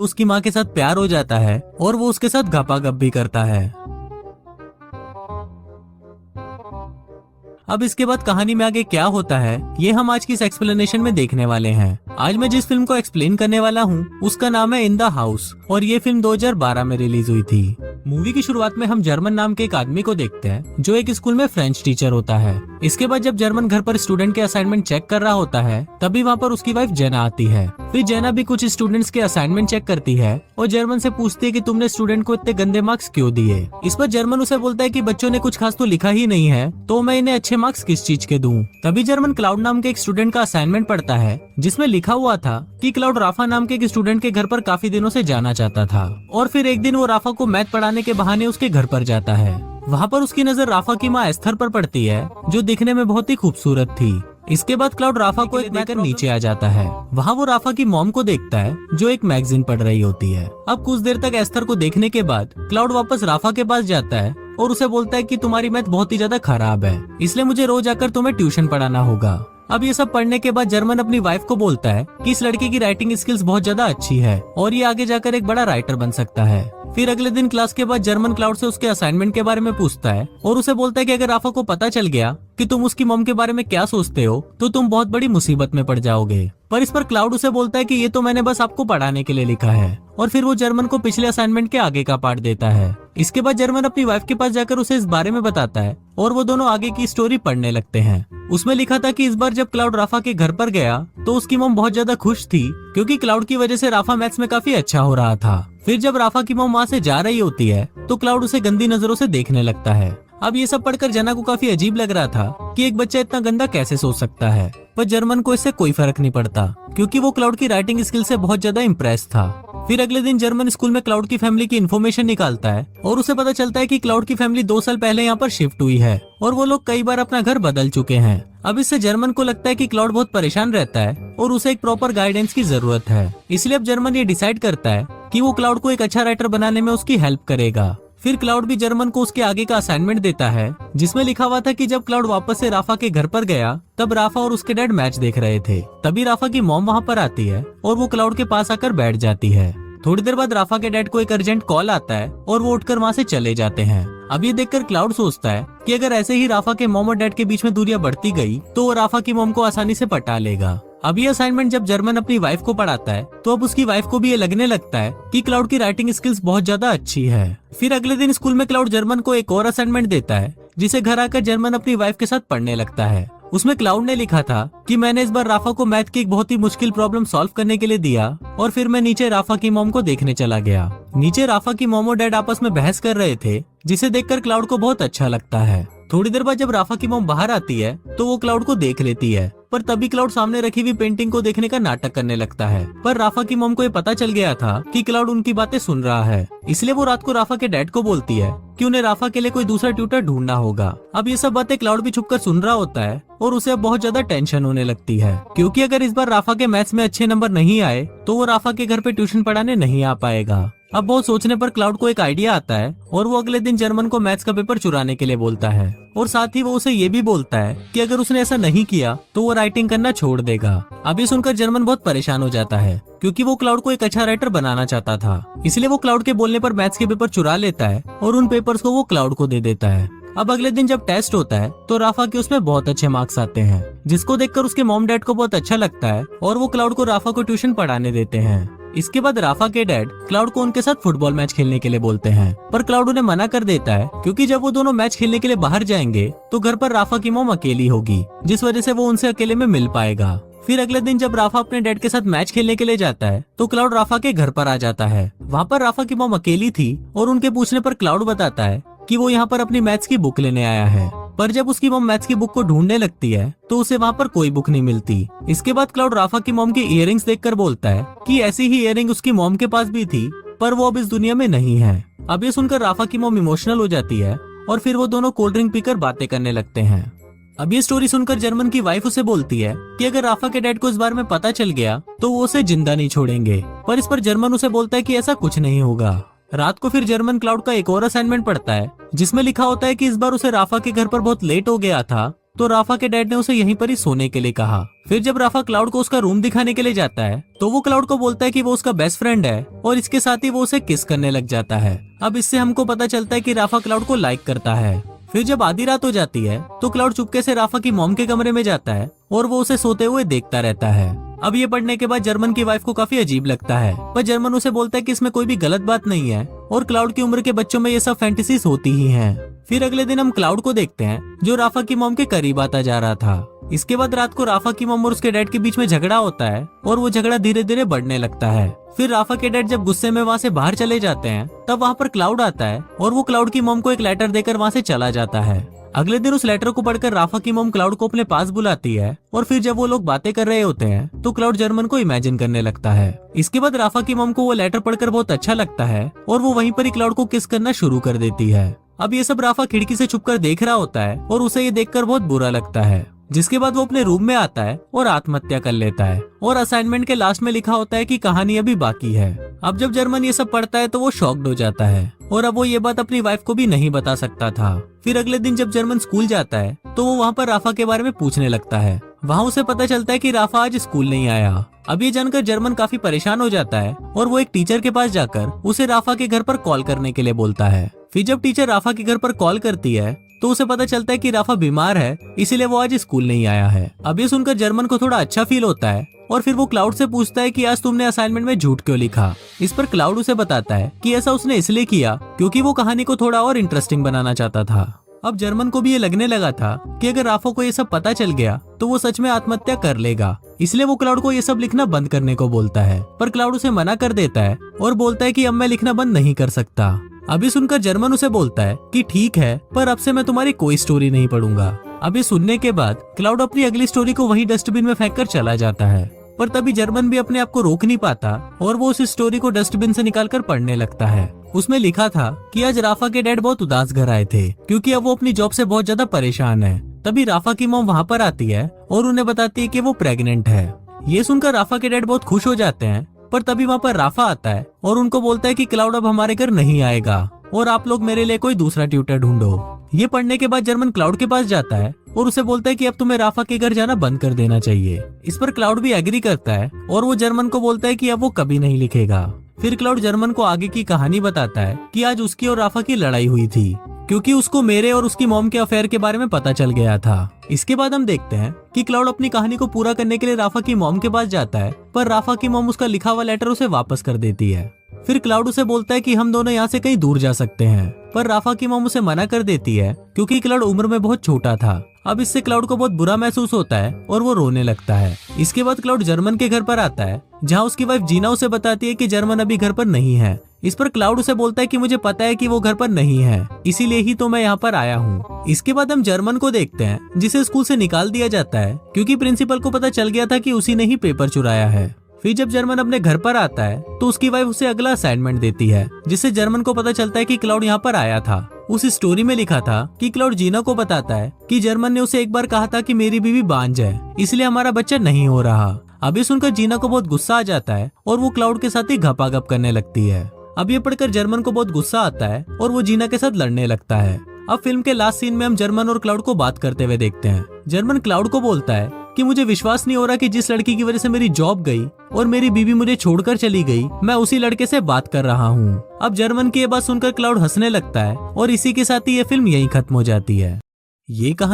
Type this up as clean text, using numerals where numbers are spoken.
उसकी माँ के साथ प्यार हो जाता है और वो उसके साथ गपागप भी करता है। अब इसके बाद कहानी में आगे क्या होता है ये हम आज की इस एक्सप्लेनेशन में देखने वाले हैं। आज मैं जिस फिल्म को एक्सप्लेन करने वाला हूँ उसका नाम है इन द हाउस और ये फिल्म 2012 में रिलीज हुई थी। मूवी की शुरुआत में हम जर्मन नाम के एक आदमी को देखते हैं जो एक स्कूल में फ्रेंच टीचर होता है। इसके बाद जब जर्मन घर पर स्टूडेंट के असाइनमेंट चेक कर रहा होता है तभी वहाँ पर उसकी वाइफ जेना आती है। फिर जेना भी कुछ स्टूडेंट्स के असाइनमेंट चेक करती है और जर्मन से पूछती है कि तुमने स्टूडेंट को इतने गंदे मार्क्स क्यों दिए। इस पर जर्मन उसे बोलता है कि बच्चों ने कुछ खास तो लिखा ही नहीं है तो मैं इन्हें अच्छे मार्क्स किस चीज के दूं। तभी जर्मन क्लाउड नाम के एक स्टूडेंट का असाइनमेंट पढ़ता है जिसमें लिखा हुआ था कि क्लाउड राफा नाम के एक स्टूडेंट के घर पर काफी दिनों से जाना चाहता था और फिर एक दिन वो राफा को मैथ पढ़ाने के बहाने उसके घर पर जाता है। वहाँ पर उसकी नजर राफा की माँ एस्थर पर पड़ती है जो दिखने में बहुत ही खूबसूरत थी। इसके बाद क्लाउड राफा को एक लेकर नीचे आ जाता है। वहाँ वो राफा की मॉम को देखता है जो एक मैगजीन पढ़ रही होती है। अब कुछ देर तक एस्थर को देखने के बाद क्लाउड वापस राफा के पास जाता है और उसे बोलता है कि तुम्हारी मैथ बहुत ही ज्यादा खराब है इसलिए मुझे रोज आकर तुम्हें ट्यूशन पढ़ाना होगा। अब ये सब पढ़ने के बाद जर्मन अपनी वाइफ को बोलता है कि इस लड़के की राइटिंग स्किल्स बहुत ज्यादा अच्छी है और ये आगे जाकर एक बड़ा राइटर बन सकता है। फिर अगले दिन क्लास के बाद जर्मन क्लाउड से उसके असाइनमेंट के बारे में पूछता है और उसे बोलता है कि अगर राफा को पता चल गया कि तुम उसकी मॉम के बारे में क्या सोचते हो तो तुम बहुत बड़ी मुसीबत में पड़ जाओगे। पर इस पर क्लाउड उसे बोलता है कि ये तो मैंने बस आपको पढ़ाने के लिए लिखा है और फिर वो जर्मन को पिछले असाइनमेंट के आगे का पार्ट देता है। इसके बाद जर्मन अपनी वाइफ के पास जाकर उसे इस बारे में बताता है और वो दोनों आगे की स्टोरी पढ़ने लगते हैं। उसमें लिखा था कि इस बार जब क्लाउड राफा के घर पर गया तो उसकी मॉम बहुत ज्यादा खुश थी क्योंकि क्लाउड की वजह से राफा मैथ्स में काफी अच्छा हो रहा था। फिर जब राफा की मॉम वहाँ से जा रही होती है तो क्लाउड उसे गंदी नजरों से देखने लगता है। अब ये सब पढ़कर जना को काफी अजीब लग रहा था कि एक बच्चा इतना गंदा कैसे सोच सकता है, पर जर्मन को इससे कोई फर्क नहीं पड़ता क्योंकि वो क्लाउड की राइटिंग स्किल से बहुत ज्यादा इम्प्रेस था। फिर अगले दिन जर्मन स्कूल में क्लाउड की फैमिली की इन्फॉर्मेशन निकालता है और उसे पता चलता है कि क्लाउड की फैमिली 2 साल पहले यहाँ पर शिफ्ट हुई है और वो लोग कई बार अपना घर बदल चुके हैं। अब इससे जर्मन को लगता है कि क्लाउड बहुत परेशान रहता है और उसे एक प्रॉपर गाइडेंस की जरूरत है। इसलिए अब जर्मन ये डिसाइड करता है कि वो क्लाउड को एक अच्छा राइटर बनाने में उसकी हेल्प करेगा। फिर क्लाउड भी जर्मन को उसके आगे का असाइनमेंट देता है जिसमें लिखा हुआ था कि जब क्लाउड वापस से राफा के घर पर गया तब राफा और उसके डैड मैच देख रहे थे। तभी राफा की मॉम वहाँ पर आती है और वो क्लाउड के पास आकर बैठ जाती है। थोड़ी देर बाद राफा के डैड को एक अर्जेंट कॉल आता है और वो उठकर वहाँ से चले जाते हैं। अब ये देखकर क्लाउड सोचता है कि अगर ऐसे ही राफा के मॉम और डैड के बीच में दूरियां बढ़ती गई तो वो राफा की मॉम को आसानी से पटा लेगा। अब ये असाइनमेंट जब जर्मन अपनी वाइफ को पढ़ाता है तो अब उसकी वाइफ को भी ये लगने लगता है कि क्लाउड की राइटिंग स्किल्स बहुत ज्यादा अच्छी है। फिर अगले दिन स्कूल में क्लाउड जर्मन को एक और असाइनमेंट देता है जिसे घर आकर जर्मन अपनी वाइफ के साथ पढ़ने लगता है। उसमें क्लाउड ने लिखा था कि मैंने इस बार राफा को मैथ की एक बहुत ही मुश्किल प्रॉब्लम सॉल्व करने के लिए दिया और फिर मैं नीचे राफा की मॉम को देखने चला गया। नीचे राफा की मॉम और डैड आपस में बहस कर रहे थे जिसे देखकर क्लाउड को बहुत अच्छा लगता है। थोड़ी देर बाद जब राफा की मॉम बाहर आती है तो वो क्लाउड को देख लेती है, पर तभी क्लाउड सामने रखी हुई पेंटिंग को देखने का नाटक करने लगता है। पर राफा की मॉम को ये पता चल गया था कि क्लाउड उनकी बातें सुन रहा है, इसलिए वो रात को राफा के डैड को बोलती है कि उन्हें राफा के लिए कोई दूसरा ट्यूटर ढूंढना होगा। अब ये सब बातें क्लाउड भी छुपकर सुन रहा होता है और उसे अब बहुत ज्यादा टेंशन होने लगती है क्योंकि अगर इस बार राफा के मैथ्स में अच्छे नंबर नहीं आए तो वो राफा के घर पे ट्यूशन पढ़ाने नहीं आ पाएगा। अब बहुत सोचने पर क्लाउड को एक आइडिया आता है और वो अगले दिन जर्मन को मैथ्स का पेपर चुराने के लिए बोलता है और साथ ही वो उसे ये भी बोलता है कि अगर उसने ऐसा नहीं किया तो वो राइटिंग करना छोड़ देगा। अब ये सुनकर जर्मन बहुत परेशान हो जाता है क्योंकि वो क्लाउड को एक अच्छा राइटर बनाना चाहता था, इसलिए वो क्लाउड के बोलने पर मैथ्स के पेपर चुरा लेता है और उन पेपर्स को वो क्लाउड को दे देता है। अब अगले दिन जब टेस्ट होता है तो राफा के उसमें बहुत अच्छे मार्क्स आते हैं जिसको देखकर उसके मॉम डैड को बहुत अच्छा लगता है और वो क्लाउड को राफा को ट्यूशन पढ़ाने देते हैं। इसके बाद राफा के डैड क्लाउड को उनके साथ फुटबॉल मैच खेलने के लिए बोलते हैं, पर क्लाउड उन्हें मना कर देता है क्योंकि जब वो दोनों मैच खेलने के लिए बाहर जाएंगे तो घर पर राफा की मॉम अकेली होगी जिस वजह से वो उनसे अकेले में मिल पाएगा। फिर अगले दिन जब राफा अपने डैड के साथ मैच खेलने के लिए जाता है तो क्लाउड राफा के घर पर आ जाता है। वहाँ पर राफा की मॉम अकेली थी और उनके पूछने पर क्लाउड बताता है कि वो यहाँ पर अपनी मैथ्स की बुक लेने आया है, पर जब उसकी मॉम मैथ्स की बुक को ढूंढने लगती है तो उसे वहाँ पर कोई बुक नहीं मिलती। इसके बाद क्लाउड राफा की मॉम की इयररिंग्स देखकर बोलता है कि ऐसी ही इयररिंग उसकी मॉम के पास भी थी पर वो अब इस दुनिया में नहीं है। अब ये सुनकर राफा की मॉम इमोशनल हो जाती है और फिर वो दोनों कोल्ड ड्रिंक पीकर बातें करने लगते हैं। अब ये स्टोरी सुनकर जर्मन की वाइफ उसे बोलती है कि अगर राफा के डैड को इस बारे में पता चल गया तो वो उसे जिंदा नहीं छोड़ेंगे, पर इस पर जर्मन उसे बोलता है कि ऐसा कुछ नहीं होगा। रात को फिर जर्मन क्लाउड का एक और असाइनमेंट पढ़ता है जिसमें लिखा होता है कि इस बार उसे राफा के घर पर बहुत लेट हो गया था तो राफा के डैड ने उसे यहीं पर ही सोने के लिए कहा। फिर जब राफा क्लाउड को उसका रूम दिखाने के लिए जाता है तो वो क्लाउड को बोलता है कि वो उसका बेस्ट फ्रेंड है और इसके साथ ही वो उसे किस करने लग जाता है। अब इससे हमको पता चलता है कि राफा क्लाउड को लाइक करता है। फिर जब आधी रात हो जाती है तो क्लाउड चुपके से राफा की मॉम के कमरे में जाता है और वो उसे सोते हुए देखता रहता है। अब ये पढ़ने के बाद जर्मन की वाइफ को काफी अजीब लगता है, पर जर्मन उसे बोलता है कि इसमें कोई भी गलत बात नहीं है और क्लाउड की उम्र के बच्चों में ये सब फैंटेसीज होती ही हैं। फिर अगले दिन हम क्लाउड को देखते हैं जो राफा की मॉम के करीब आता जा रहा था। इसके बाद रात को राफा की मॉम और उसके डैड के बीच में झगड़ा होता है और वो झगड़ा धीरे धीरे बढ़ने लगता है। फिर राफा के डैड जब गुस्से में वहाँ से बाहर चले जाते हैं तब वहाँ पर क्लाउड आता है और वो क्लाउड की मॉम को एक लेटर देकर वहाँ से चला जाता है। अगले दिन उस लेटर को पढ़कर राफा की मॉम क्लाउड को अपने पास बुलाती है और फिर जब वो लोग बातें कर रहे होते हैं तो क्लाउड जर्मन को इमेजिन करने लगता है। इसके बाद राफा की मॉम को वो लेटर पढ़कर बहुत अच्छा लगता है और वो वहीं पर ही क्लाउड को किस करना शुरू कर देती है। अब ये सब राफा खिड़की से छुपकर देख रहा होता है और उसे ये देखकर बहुत बुरा लगता है। जिसके बाद वो अपने रूम में आता है और आत्महत्या कर लेता है और असाइनमेंट के लास्ट में लिखा होता है कि कहानी अभी बाकी है। अब जब जर्मन ये सब पढ़ता है तो वो शॉक्ड हो जाता है और अब वो ये बात अपनी वाइफ को भी नहीं बता सकता था। फिर अगले दिन जब जर्मन स्कूल जाता है तो वो वहाँ पर राफा के बारे में पूछने लगता है। वहाँ उसे पता चलता है कि राफा आज स्कूल नहीं आया। अब ये जानकर जर्मन काफी परेशान हो जाता है और वो एक टीचर के पास जाकर उसे राफा के घर पर कॉल करने के लिए बोलता है। फिर जब टीचर राफा के घर पर कॉल करती है तो उसे पता चलता है कि राफा बीमार है, इसीलिए वो आज स्कूल नहीं आया है। अब ये सुनकर जर्मन को थोड़ा अच्छा फील होता है और फिर वो क्लाउड से पूछता है कि आज तुमने असाइनमेंट में झूठ क्यों लिखा। इस पर क्लाउड उसे बताता है कि ऐसा उसने इसलिए किया क्योंकि वो कहानी को थोड़ा और इंटरेस्टिंग बनाना चाहता था। अब जर्मन को भी ये लगने लगा था कि अगर राफा को ये सब पता चल गया तो वो सच में आत्महत्या कर लेगा, इसलिए वो क्लाउड को ये सब लिखना बंद करने को बोलता है। पर क्लाउड उसे मना कर देता है और बोलता है कि अब मैं लिखना बंद नहीं कर सकता। अभी सुनकर जर्मन उसे बोलता है कि ठीक है, पर अब से मैं तुम्हारी कोई स्टोरी नहीं पढ़ूंगा। अभी सुनने के बाद क्लाउड अपनी अगली स्टोरी को वही डस्टबिन में फेंक कर चला जाता है, पर तभी जर्मन भी अपने आप को रोक नहीं पाता और वो उस स्टोरी को डस्टबिन से निकालकर पढ़ने लगता है। उसमें लिखा था कि आज राफा के डैड बहुत उदास घर आए थे क्योंकि अब वो अपनी जॉब से बहुत ज्यादा परेशान है। तभी राफा की मॉम वहाँ पर आती है और उन्हें बताती है कि वो प्रेग्नेंट है। ये सुनकर राफा के डैड बहुत खुश हो जाते हैं, पर तभी वहाँ पर राफा आता है और उनको बोलता है कि क्लाउड अब हमारे घर नहीं आएगा और आप लोग मेरे लिए कोई दूसरा ट्यूटर ढूंढो। ये पढ़ने के बाद जर्मन क्लाउड के पास जाता है और उसे बोलता है कि अब तुम्हें राफा के घर जाना बंद कर देना चाहिए। इस पर क्लाउड भी एग्री करता है और वो जर्मन को बोलता है कि अब वो कभी नहीं लिखेगा। फिर क्लाउड जर्मन को आगे की कहानी बताता है कि आज उसकी और राफा की लड़ाई हुई थी क्योंकि उसको मेरे और उसकी मॉम के अफेयर के बारे में पता चल गया था। इसके बाद हम देखते हैं कि क्लाउड अपनी कहानी को पूरा करने के लिए राफा की मॉम के पास जाता है, पर राफा की मॉम उसका लिखा हुआ लेटर उसे वापस कर देती है। फिर क्लाउड उसे बोलता है कि हम दोनों यहाँ से कहीं दूर जा सकते हैं, पर राफा की मॉम उसे मना कर देती है क्योंकि क्लाउड उम्र में बहुत छोटा था। अब इससे क्लाउड को बहुत बुरा महसूस होता है और वो रोने लगता है। इसके बाद क्लाउड जर्मन के घर पर आता है जहाँ उसकी वाइफ जीना उसे बताती है कि जर्मन अभी घर पर नहीं है। इस पर क्लाउड उसे बोलता है कि मुझे पता है कि वो घर पर नहीं है, इसीलिए ही तो मैं यहाँ पर आया हूँ। इसके बाद हम जर्मन को देखते हैं जिसे स्कूल से निकाल दिया जाता है क्योंकि प्रिंसिपल को पता चल गया था कि उसी ने ही पेपर चुराया है। फिर जब जर्मन अपने घर पर आता है तो उसकी वाइफ उसे अगला असाइनमेंट देती है जिससे जर्मन को पता चलता है कि क्लाउड यहाँ पर आया था। उस स्टोरी में लिखा था कि क्लाउड जीना को बताता है कि जर्मन ने उसे एक बार कहा था कि मेरी बीवी बांझ है, इसलिए हमारा बच्चा नहीं हो रहा। अभी सुनकर जीना को बहुत गुस्सा आ जाता है और वो क्लाउड के साथ ही घपाघप करने लगती है। अब ये पढ़कर जर्मन को बहुत गुस्सा आता है और वो जीना के साथ लड़ने लगता है। अब फिल्म के लास्ट सीन में हम जर्मन और क्लाउड को बात करते हुए देखते हैं। जर्मन क्लाउड को बोलता है कि मुझे विश्वास नहीं हो रहा कि जिस लड़की की वजह से मेरी जॉब गई और मेरी बीवी मुझे छोड़कर चली गई, मैं उसी लड़के से बात कर रहा हूँ। अब जर्मन की ये बात सुनकर क्लाउड हंसने लगता है और इसी के साथ ही ये फिल्म यहीं खत्म हो जाती है। ये कहानी